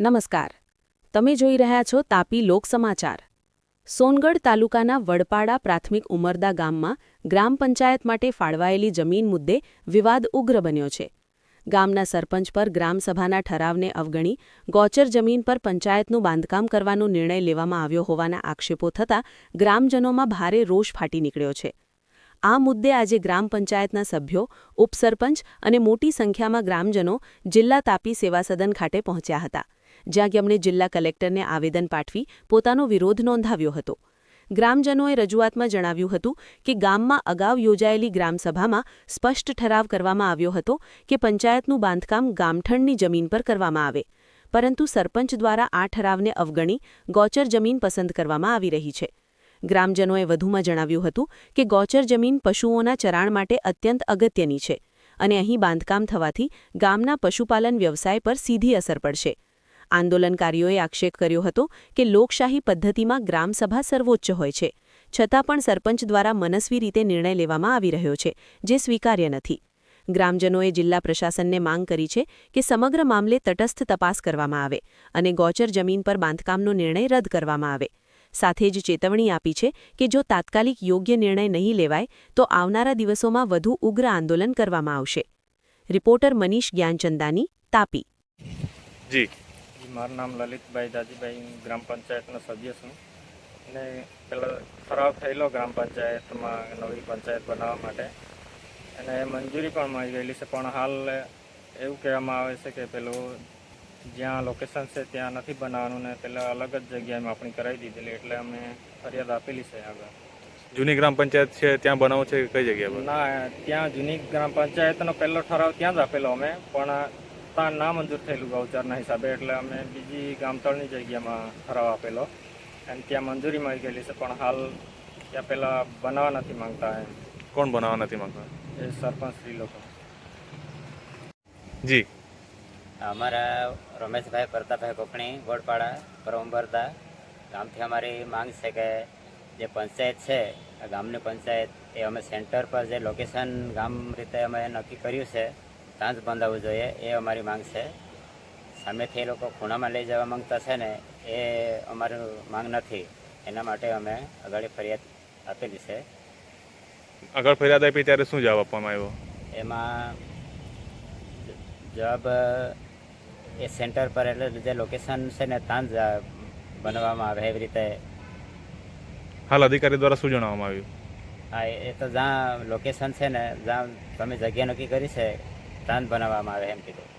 નમસ્કાર. તમે જોઈ રહ્યા છો તાપી લોક સમાચાર. સોનગઢ તાલુકાના વડપાડા પ્રાથમિક ઉમરદા ગામમાં ગ્રામ પંચાયત માટે ફાળવાયેલી જમીન મુદ્દે વિવાદ ઉગ્ર બન્યો છે. ગામના સરપંચ પર ગ્રામસભાના ઠરાવને અવગણી ગોચર જમીન પર પંચાયતનું બાંધકામ કરવાનો નિર્ણય લેવામાં આવ્યો હોવાના આક્ષેપો થતાં ગ્રામજનોમાં ભારે રોષ ફાટી નીકળ્યો છે. આ મુદ્દે આજે ગ્રામ પંચાયતના સભ્યો, ઉપસરપંચ અને મોટી સંખ્યામાં ગ્રામજનો જિલ્લા તાપી સેવા સદન ખાતે પહોંચ્યા હતા, જ્યાં તેમણે જિલ્લા કલેક્ટરને આવેદન પાઠવી પોતાનો વિરોધ નોંધાવ્યો હતો. ગ્રામજનોએ રજૂઆતમાં જણાવ્યું હતું કે ગામમાં અગાઉ યોજાયેલી ગ્રામસભામાં સ્પષ્ટ ઠરાવ કરવામાં આવ્યો હતો કે પંચાયતનું બાંધકામ ગામઠણની જમીન પર કરવામાં આવે, પરંતુ સરપંચ દ્વારા આ ઠરાવને અવગણી ગોચર જમીન પસંદ કરવામાં આવી રહી છે. ગ્રામજનોએ વધુમાં જણાવ્યું હતું કે ગોચર જમીન પશુઓના ચરાણ માટે અત્યંત અગત્યની છે અને અહીં બાંધકામ થવાથી ગામના પશુપાલન વ્યવસાય પર સીધી અસર પડશે. આંદોલનકારીઓએ આક્ષેપ કર્યો હતો કે લોકશાહી પદ્ધતિમાં ગ્રામસભા સર્વોચ્ચ હોય છે, છતાં પણ સરપંચ દ્વારા મનસ્વી રીતે નિર્ણય લેવામાં આવી રહ્યો છે, જે સ્વીકાર્ય નથી. ગ્રામજનોએ જિલ્લા પ્રશાસનને માંગ કરી છે કે સમગ્ર મામલે તટસ્થ તપાસ કરવામાં આવે અને ગોચર જમીન પર બાંધકામનો નિર્ણય રદ કરવામાં આવે. સાથે જ ચેતવણી આપી છે કે જો તાત્કાલિક યોગ્ય નિર્ણય નહીં લેવાય તો આવનારા દિવસોમાં વધુ ઉગ્ર આંદોલન કરવામાં આવશે. રિપોર્ટર મનીષ જ્ઞાનચંદાની, તાપી. જી, મારું નામ લલિતભાઈ દાજીભાઈ, ગ્રામ પંચાયતનો સભ્ય છું અને પેલો ઠરાવ થયેલો ગ્રામ પંચાયતમાં નવી પંચાયત બનાવવા માટે અને મંજૂરી પણ મળી ગયેલી છે, પણ હાલ એવું કહેવામાં આવે છે કે પેલું જ્યાં લોકેશન છે ત્યાં નથી બનાવવાનું ને પેલા અલગ જ જગ્યાએ આપણી કરાવી દીધેલી, એટલે અમે ફરિયાદ આપેલી છે. આગળ જૂની ગ્રામ પંચાયત છે ત્યાં બનાવવું છે કઈ જગ્યા પર? ના, ત્યાં જૂની ગ્રામ પંચાયતનો પહેલો ઠરાવ ત્યાં જ આપેલો અમે, પણ ત્યાં ના મંજૂર થયેલું ગૌચરના હિસાબે, એટલે અમે બીજી ગામતળની જગ્યામાં ઠરાવ આપેલો અને ત્યાં મંજૂરી મળી ગયેલી છે, પણ હાલ ત્યાં પહેલાં બનાવવા નથી માંગતા. કોણ બનાવવા નથી માંગતા? એ સરપંચ શ્રી લોકો. જી, અમારા રમેશભાઈ પ્રતાપભાઈ કોકણી, વડપાડા પરમબરદા ગામથી અમારી માંગ છે કે જે પંચાયત છે, આ ગામની પંચાયત, એ અમે સેન્ટર પર જે લોકેશન ગામ રીતે અમે નક્કી કર્યું છે ત્યાં જ બંધાવવું જોઈએ, એ અમારી માંગ છે. સામેથી એ લોકો ખૂણામાં લઈ જવા માંગતા છે ને, એ અમારી માંગ નથી. એના માટે અમે આગળ ફરિયાદ આપેલી છે. આગળ ફરિયાદ આપી ત્યારે શું જવાબ આપવામાં આવ્યો? એમાં જવાબ એ સેન્ટર પર એટલે જે લોકેશન છે ને ત્યાં જ બનાવવામાં આવે એવી રીતે. હાલ અધિકારી દ્વારા શું જણાવવામાં આવ્યું? હા, એ તો જ્યાં લોકેશન છે ને, જ્યાં તમે જગ્યા નક્કી કરી છે ત્યાં જ બનાવવામાં આવે એમ કીધું.